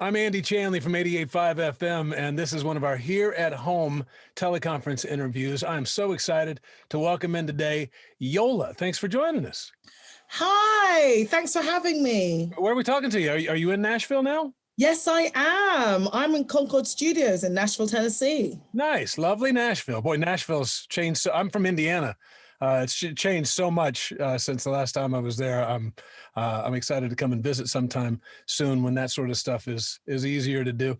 I'm Andy Chanley from 88.5 FM, and this is one of our Here at Home teleconference interviews. I'm so excited to welcome in today Yola. Thanks for joining us. Hi, thanks for having me. Where are we talking to you? Are you in Nashville now? Yes, I am. I'm in Concord Studios in Nashville, Tennessee. Nice, lovely Nashville. Boy, Nashville's changed. I'm from Indiana. It's changed so much since the last time I was there. I'm excited to come and visit sometime soon when that sort of stuff is easier to do.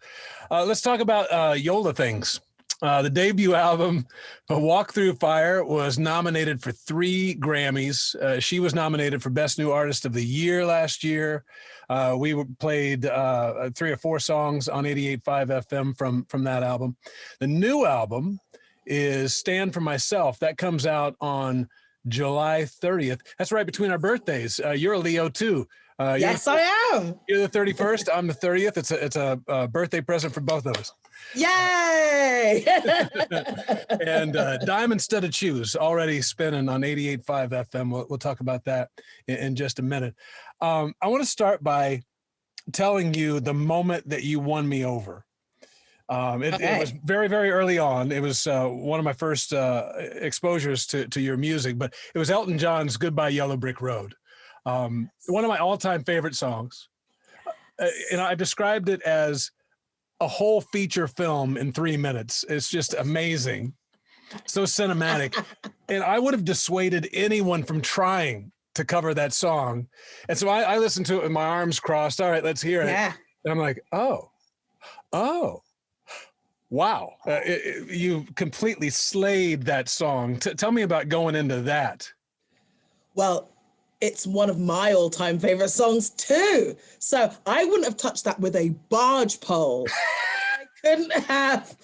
Let's talk about Yola things. The debut album, A Walk Through Fire, was nominated for 3 Grammys. She was nominated for Best New Artist of the Year last year. We played 3 or 4 songs on 88.5 FM from that album. The new album is Stand For Myself. That comes out on July 30th. That's right between our birthdays. You're a Leo too. Yes, I am. You're the 31st. I'm the 30th. It's a birthday present for both of us. Yay! And Diamond Studded Shoes already spinning on 88.5 FM. We'll talk about that in just a minute. I want to start by telling you the moment that you won me over. It was very, very early on. It was one of my first exposures to your music, but it was Elton John's Goodbye Yellow Brick Road. One of my all-time favorite songs. And I described it as a whole feature film in 3 minutes. It's just amazing. So cinematic. And I would have dissuaded anyone from trying to cover that song. And so I listened to it with my arms crossed. All right, let's hear it. Yeah. And I'm like, oh. Wow. You completely slayed that song. Tell me about going into that. Well, it's one of my all-time favorite songs too. So I wouldn't have touched that with a barge pole. I couldn't have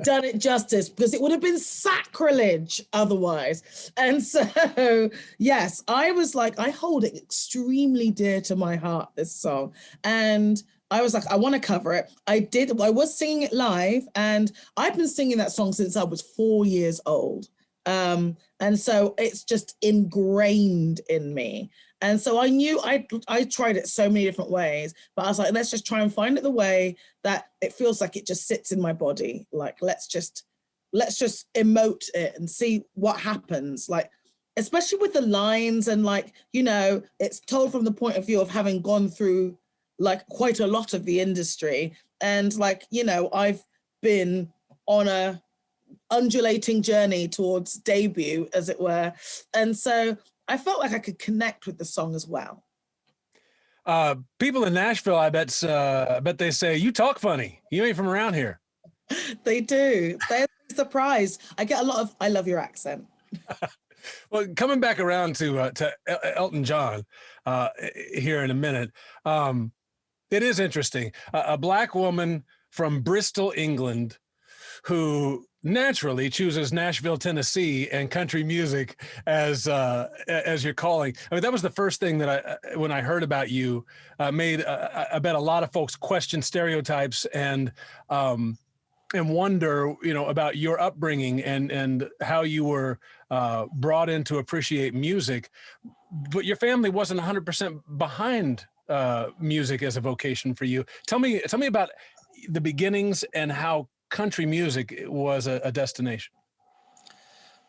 done it justice because it would have been sacrilege otherwise. And so, yes, I was like, I hold it extremely dear to my heart, this song. And I was like, I want to cover it. I was singing it live, and I've been singing that song since I was 4 years old. And so it's just ingrained in me. And so I knew I tried it so many different ways, but I was like, let's just try and find it the way that it feels like it just sits in my body. Like, let's just emote it and see what happens. Like, especially with the lines and like, you know, it's told from the point of view of having gone through like quite a lot of the industry. And like, you know, I've been on a undulating journey towards debut, as it were. And so I felt like I could connect with the song as well. People in Nashville, I bet they say, you talk funny. You ain't from around here. They do. They're surprised. I get a lot of, I love your accent. Well, coming back around to Elton John here in a minute, it is interesting. A Black woman from Bristol, England, who naturally chooses Nashville, Tennessee, and country music as your calling. I mean, that was the first thing that when I heard about you, made I bet a lot of folks question stereotypes and wonder, you know, about your upbringing and how you were brought in to appreciate music. But your family wasn't 100% behind music as a vocation for you. Tell me about the beginnings and how country music was a destination.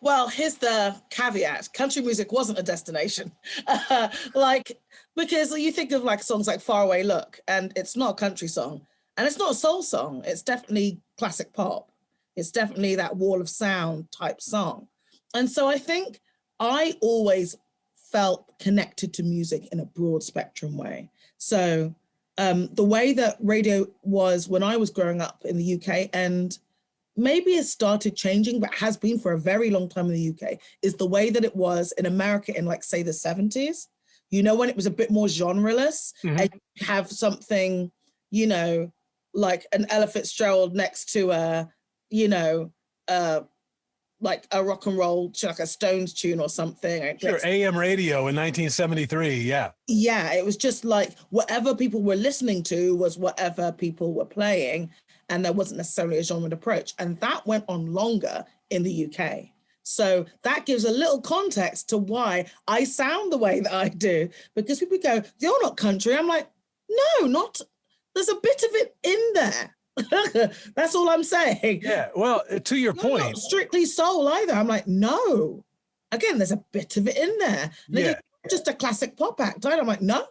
Well, here's the caveat. Country music wasn't a destination. Because you think of like songs like Far Away Look, and it's not a country song, and it's not a soul song. It's definitely classic pop. It's definitely that wall of sound type song. And so I think I always felt connected to music in a broad spectrum way. So the way that radio was when I was growing up in the UK, and maybe it started changing, but has been for a very long time in the UK, is the way that it was in America in like, say, the 70s, you know, when it was a bit more genreless, and you have something, you know, like an Ella Fitzgerald next to a, you know, like a rock and roll, like a Stones tune or something. Sure, AM radio in 1973, yeah. Yeah, it was just like whatever people were listening to was whatever people were playing, and there wasn't necessarily a genre approach. And that went on longer in the UK. So that gives a little context to why I sound the way that I do, because people go, you're not country. I'm like, no, not there's a bit of it in there. That's all I'm saying. Yeah. Well, to your point, not strictly soul either. I'm like, no. Again, there's a bit of it in there. Yeah. Just a classic pop act. I'm like, no,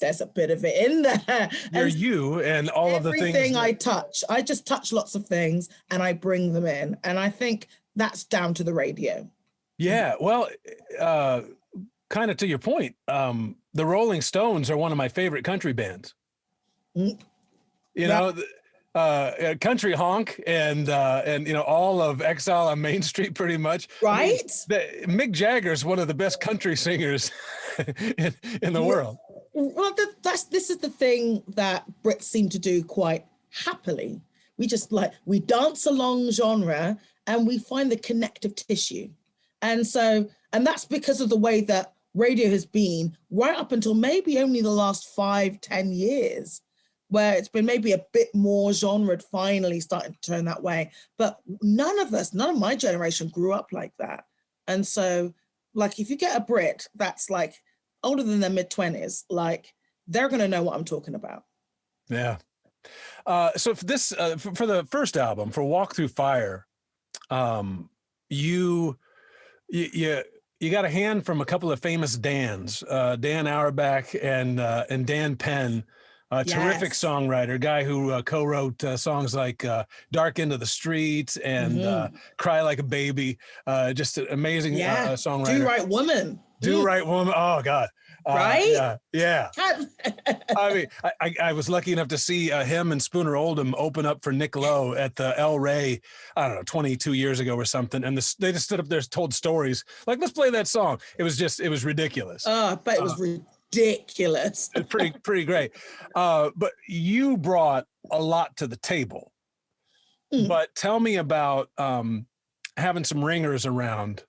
there's a bit of it in there. You're you and all of the things. Everything I touch, I just touch lots of things and I bring them in. And I think that's down to the radio. Yeah. Well, kind of to your point, the Rolling Stones are one of my favorite country bands. You know, country honk and all of Exile on Main Street, pretty much. Right. Mick Jagger is one of the best country singers in the world. Well, this is the thing that Brits seem to do quite happily. We just we dance along genre and we find the connective tissue. And that's because of the way that radio has been right up until maybe only the last 5-10 years, where it's been maybe a bit more genre finally starting to turn that way. But none of my generation grew up like that. And so if you get a Brit that's older than their mid-20s, they're going to know what I'm talking about. Yeah. So for this, for the first album, for Walk Through Fire, you got a hand from a couple of famous Dans, Dan Auerbach and Dan Penn, a terrific songwriter, guy who co-wrote songs like Dark Into the Street and Cry Like a Baby. Just an amazing songwriter. Do Right Woman. Do Right Woman. Oh, God. Right? Yeah. I mean, I was lucky enough to see him and Spooner Oldham open up for Nick Lowe at the El Rey, I don't know, 22 years ago or something. And they just stood up there, told stories. Let's play that song. It was ridiculous. Oh, but it was ridiculous. pretty great. But you brought a lot to the table. But tell me about having some ringers around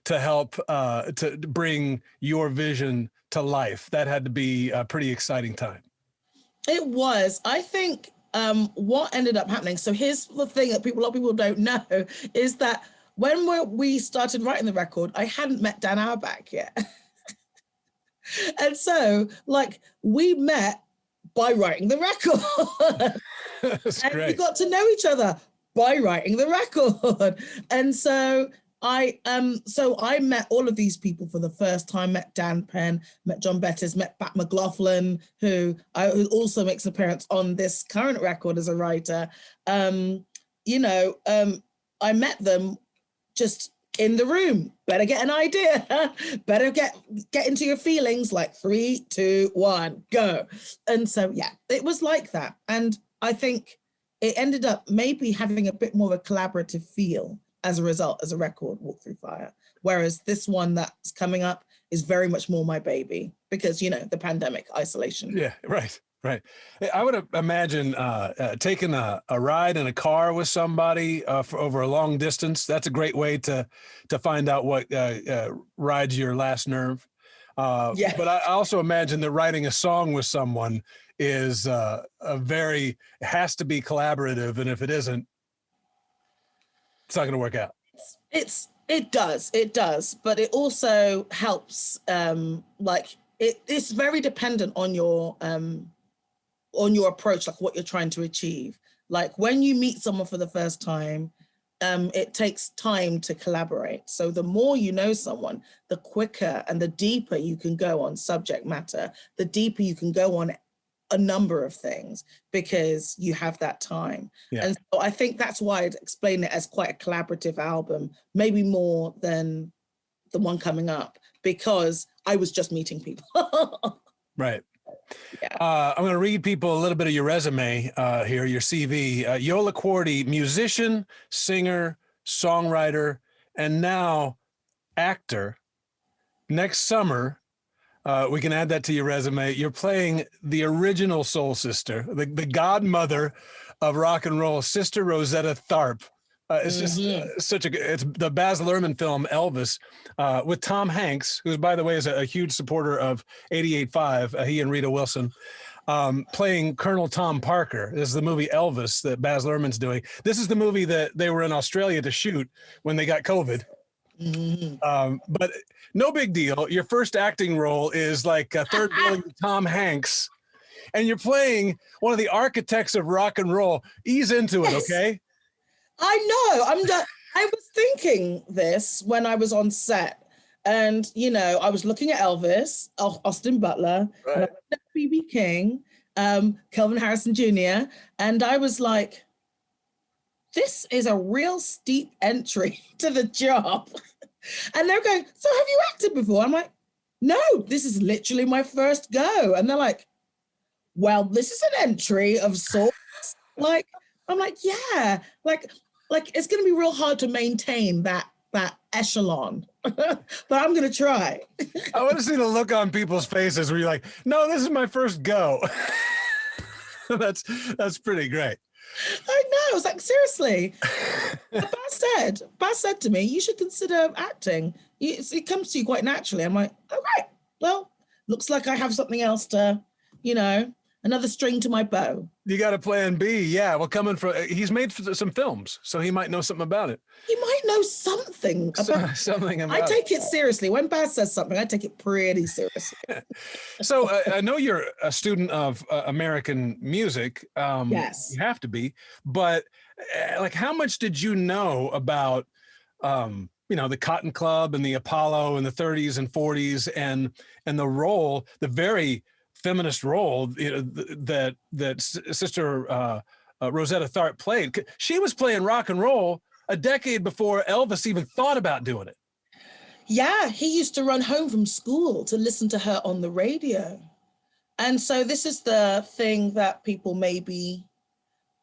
to help to bring your vision to life. That had to be a pretty exciting time. It was. I think what ended up happening, so here's the thing that a lot of people don't know, is that when we started writing the record, I hadn't met Dan Auerbach yet. And so we met by writing the record. That's and great. we got to know each other by writing the record. And so I met all of these people for the first time, met Dan Penn, met John Bettis, met Pat McLaughlin, who also makes an appearance on this current record as a writer. I met them just in the room. Better get an idea. Better get into your feelings, 3, 2, 1, go. And so, it was like that. And I think it ended up maybe having a bit more of a collaborative feel as a result, as a record, Walk Through Fire. Whereas this one that's coming up is very much more my baby because, the pandemic, isolation. Yeah, right. I would imagine taking a ride in a car with somebody for over a long distance. That's a great way to find out what rides your last nerve. But I also imagine that writing a song with someone is has to be collaborative. And if it isn't, it's not going to work out. It does, but it also helps. It's very dependent on your approach, what you're trying to achieve. When you meet someone for the first time, it takes time to collaborate. So the more you know someone, the quicker and the deeper you can go on subject matter, the deeper you can go on a number of things because you have that time. Yeah. And so I think that's why I'd explain it as quite a collaborative album, maybe more than the one coming up, because I was just meeting people. Right. Yeah. I'm going to read people a little bit of your resume here, your CV. Yola Quartey, musician, singer, songwriter, and now actor. Next summer, we can add that to your resume. You're playing the original Soul Sister, the godmother of rock and roll, Sister Rosetta Tharpe. It's just it's the Baz Luhrmann film Elvis with Tom Hanks, who, by the way, is a huge supporter of 88.5. He and Rita Wilson playing Colonel Tom Parker. This is the movie Elvis that Baz Luhrmann's doing. This is the movie that they were in Australia to shoot when they got COVID. But no big deal. Your first acting role is like a third billing Tom Hanks and you're playing one of the architects of rock and roll. Ease into it, okay? I know. I was thinking this when I was on set, and I was looking at Elvis, Austin Butler, Right. and I looked at B.B. King, Kelvin Harrison Jr., and I was like, this is a real steep entry to the job. And they're going, so have you acted before? I'm like, no, this is literally my first go. And they're like, well, this is an entry of sorts. Like, I'm like, yeah, like it's going to be real hard to maintain that echelon, but I'm going to try. I want to see the look on people's faces where you're like, no, this is my first go. That's pretty great. I know. I was like, seriously. Baz said to me, you should consider acting. It comes to you quite naturally. I'm like, okay, well, looks like I have something else to, another string to my bow. You got a plan B. Yeah. Well, he's made some films, so he might know something about it. He might know something about something about I take it seriously. When Baz says something, I take it pretty seriously. So I know you're a student of American music. Yes. You have to be. But like, how much did you know about, the Cotton Club and the Apollo in the 30s and 40s and the role, the very feminist role that Sister Rosetta Tharpe played? She was playing rock and roll a decade before Elvis even thought about doing it. Yeah, he used to run home from school to listen to her on the radio. And so this is the thing that people maybe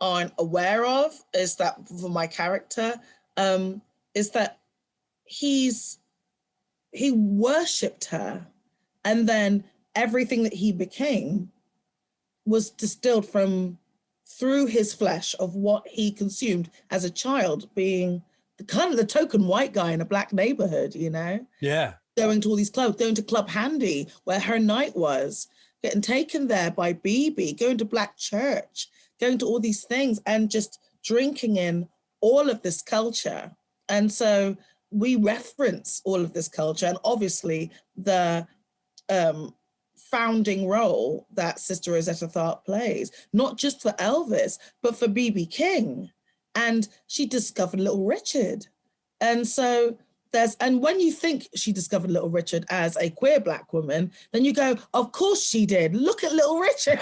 aren't aware of, is that for my character, is that he worshipped her, and then everything that he became was distilled through his flesh of what he consumed as a child, being the token white guy in a black neighborhood, Yeah. Going to all these clubs, going to Club Handy, where her night was, getting taken there by BB, going to black church, going to all these things, and just drinking in all of this culture. And so we reference all of this culture, and obviously the founding role that Sister Rosetta Tharpe plays, not just for Elvis, but for BB King. And she discovered Little Richard. And so and when you think she discovered Little Richard as a queer black woman, then you go, of course she did. Look at Little Richard.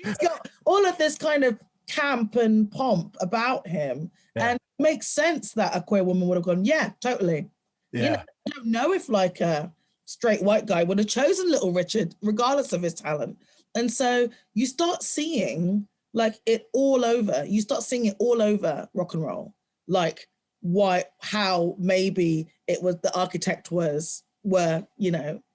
He's got all of this kind of camp and pomp about him. Yeah. And it makes sense that a queer woman would have gone, yeah, totally. Yeah. I don't know if like a straight white guy would have chosen Little Richard, regardless of his talent. And so you start seeing like it all over. You start seeing it all over rock and roll. Like how maybe it was the architect were,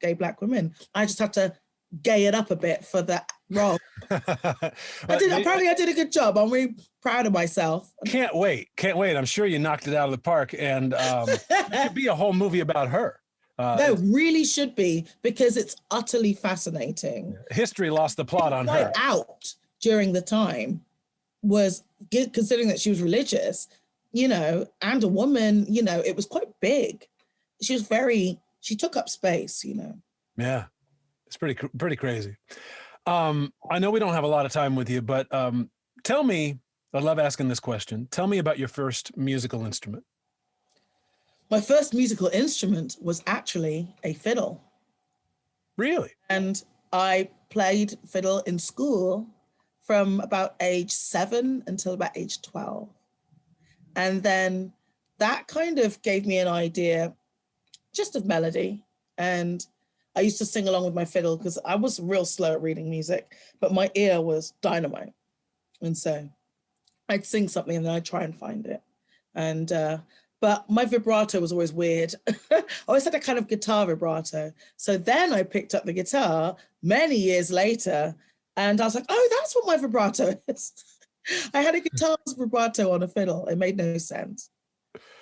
gay black women. I just had to gay it up a bit for that role. Apparently I did a good job. I'm really proud of myself. Can't wait. I'm sure you knocked it out of the park, and it could be a whole movie about her. No, really should be, because it's utterly fascinating. History lost the plot on her. Out during the time was, considering that she was religious, and a woman, it was quite big. She took up space, Yeah, it's pretty crazy. I know we don't have a lot of time with you, but tell me, I love asking this question. Tell me about your first musical instrument. My first musical instrument was actually a fiddle. Really? And I played fiddle in school from about age 7 until about age 12. And then that kind of gave me an idea just of melody. And I used to sing along with my fiddle because I was real slow at reading music, but my ear was dynamite. And so I'd sing something and then I'd try and find it. And but my vibrato was always weird. I always had a kind of guitar vibrato. So then I picked up the guitar many years later, and I was like, oh, that's what my vibrato is. I had a guitar's vibrato on a fiddle. It made no sense.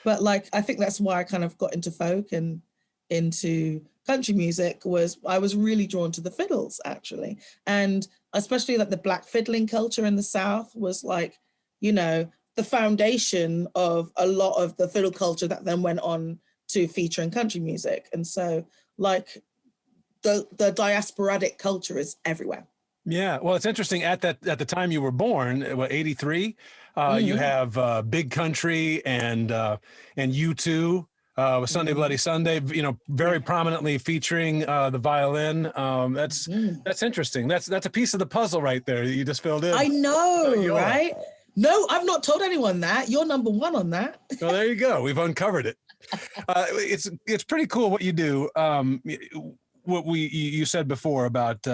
But I think that's why I kind of got into folk and into country music. I was really drawn to the fiddles, actually. And especially the black fiddling culture in the South was the foundation of a lot of the fiddle culture that then went on to feature in country music. And so the diasporadic culture is everywhere. Yeah, well, it's interesting at the time you were born, what, 83, you Mhm. have Big Country and U2 with Sunday Bloody Mhm. Sunday, very Yeah. prominently featuring the violin. Mhm. That's interesting. That's a piece of the puzzle right there that you just filled in. I Oh, know, Yola. right? No, I've not told anyone that. You're number one on that. Well, there you go. We've uncovered it. It's pretty cool what you do. What you said before about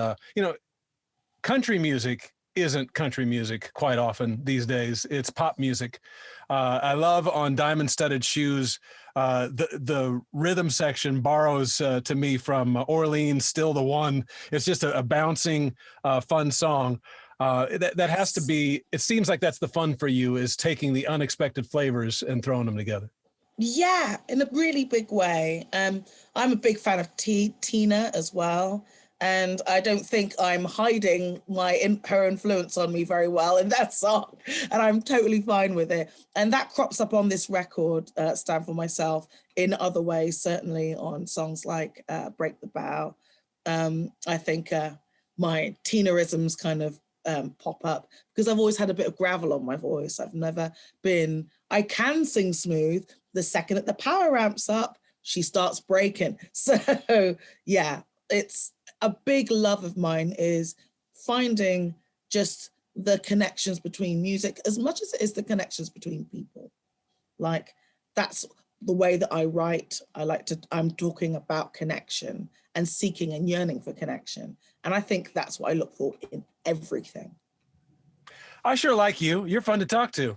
country music isn't country music quite often these days. It's pop music. I love on Diamond Studded Shoes. The rhythm section borrows to me from Orleans, Still the One. It's just a bouncing, fun song. That has to Yes. be. It seems like that's the fun for you, is taking the unexpected flavors and throwing them together. Yeah, in a really big way. I'm a big fan of Tina as well, and I don't think I'm hiding her influence on me very well in that song, and I'm totally fine with it. And that crops up on this record, Stand for Myself, in other ways, certainly on songs like Break the Bow. I think my Tina-isms kind of pop up because I've always had a bit of gravel on my voice. I can sing smooth. The second that the power ramps up, she starts breaking. So yeah, it's a big love of mine, is finding just the connections between music as much as it is the connections between people. Like, that's the way that I write. I'm talking about connection and seeking and yearning for connection. And I think that's what I look for in everything. I sure like you. You're fun to talk to.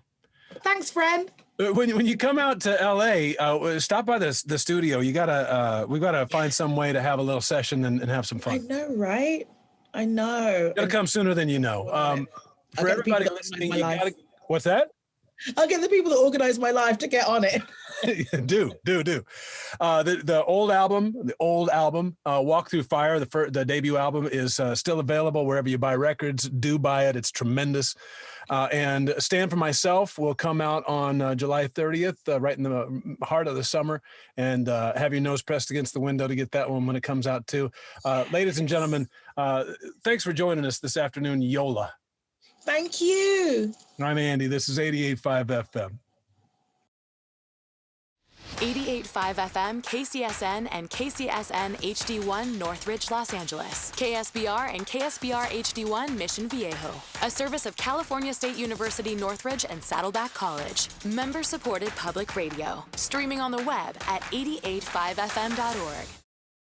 Thanks, friend. When you come out to LA, stop by the studio. We gotta find some way to have a little session and have some I fun. know, right? I know. It'll come sooner than you know. I'll For get the people everybody that organize listening, my you life. gotta. What's that? I'll get the people that organize my life to get on it. do. The old album, Walk Through Fire, the debut album, is still available wherever you buy records. Do buy it; it's tremendous. And Stand for Myself will come out on July 30th, right in the heart of the summer. And have your nose pressed against the window to get that one when it comes out too. Ladies and gentlemen, thanks for joining us this afternoon, Yola. Thank you. I'm Andy. This is 88.5 FM. 88.5 FM, KCSN, and KCSN HD1 Northridge, Los Angeles. KSBR and KSBR HD1 Mission Viejo. A service of California State University Northridge and Saddleback College. Member-supported public radio. Streaming on the web at 885fm.org.